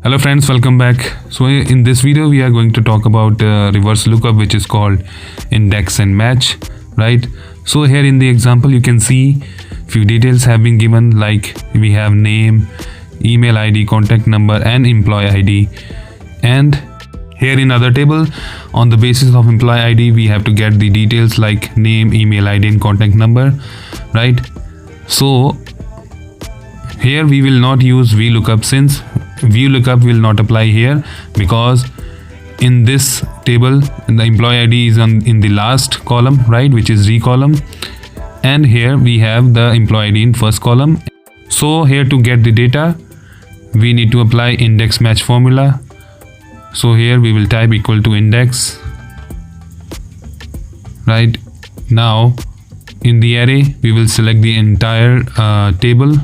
Hello friends, welcome back. So in this video we are going to talk about reverse lookup, which is called index and match, right? So here in the example you can see few details have been given, like we have name, email ID, contact number and employee ID. And here in other table, on the basis of employee ID we have to get the details like name, email ID and contact number, right? So here we will not use VLOOKUP, since VLOOKUP will not apply here, because in this table the employee ID is in the last column, right, which is Z column, and here we have the employee ID in first column. So here to get the data we need to apply index match formula. So here we will type equal to index, right? Now in the array we will select the entire table,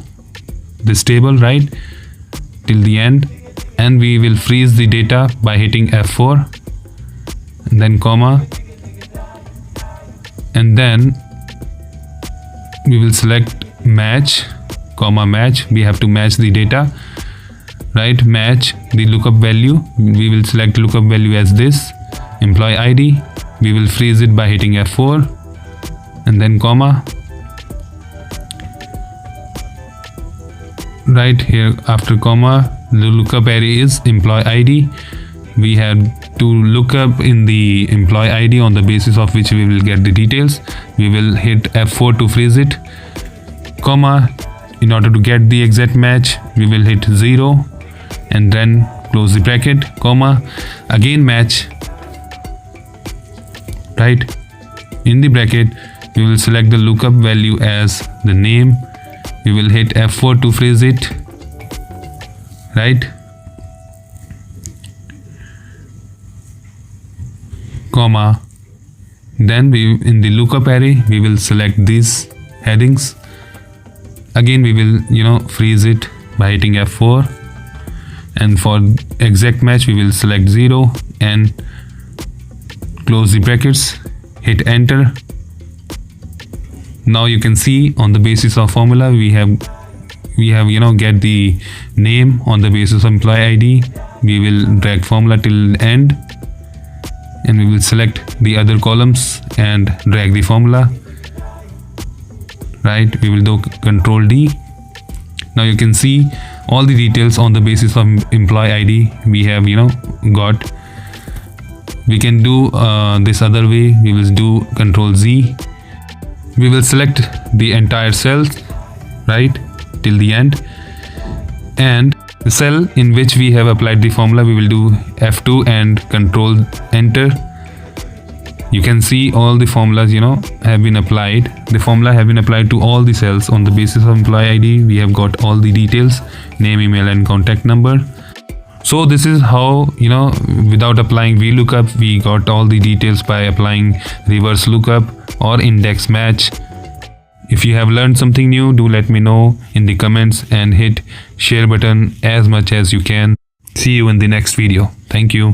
this table, right, till the end, and we will freeze the data by hitting F4 and then comma, and then we will select match, comma match. We have to match the data, right? Match the lookup value. We will select lookup value as this employee ID. We will freeze it by hitting F4 and then comma, right here after comma. The lookup array is employee ID. We have to look up in the employee ID on the basis of which we will get the details. We will hit F4 to freeze it, comma. In order to get the exact match we will hit 0 and then close the bracket, comma, again match, right? In the bracket we will select the lookup value as the name. We will hit F4 to freeze it, right, comma. Then we, in the lookup array, we will select these headings. Again we will freeze it by hitting F4, and for exact match we will select 0 and close the brackets, hit enter. Now you can see on the basis of formula we have get the name on the basis of employee ID. We will drag formula till end and we will select the other columns and drag the formula, right? We will do Control D. Now you can see all the details on the basis of employee ID we have got. We can do this other way. We will do Control Z. We will select the entire cell, right, till the end, and the cell in which we have applied the formula we will do F2 and Control Enter. You can see all the formulas have been applied. The formula have been applied to all the cells. On the basis of employee ID we have got all the details, name, email and contact number. So this is how without applying VLOOKUP we got all the details by applying reverse lookup or index match. If you have learned something new, do let me know in the comments and hit share button as much as you can. See you in the next video. Thank you.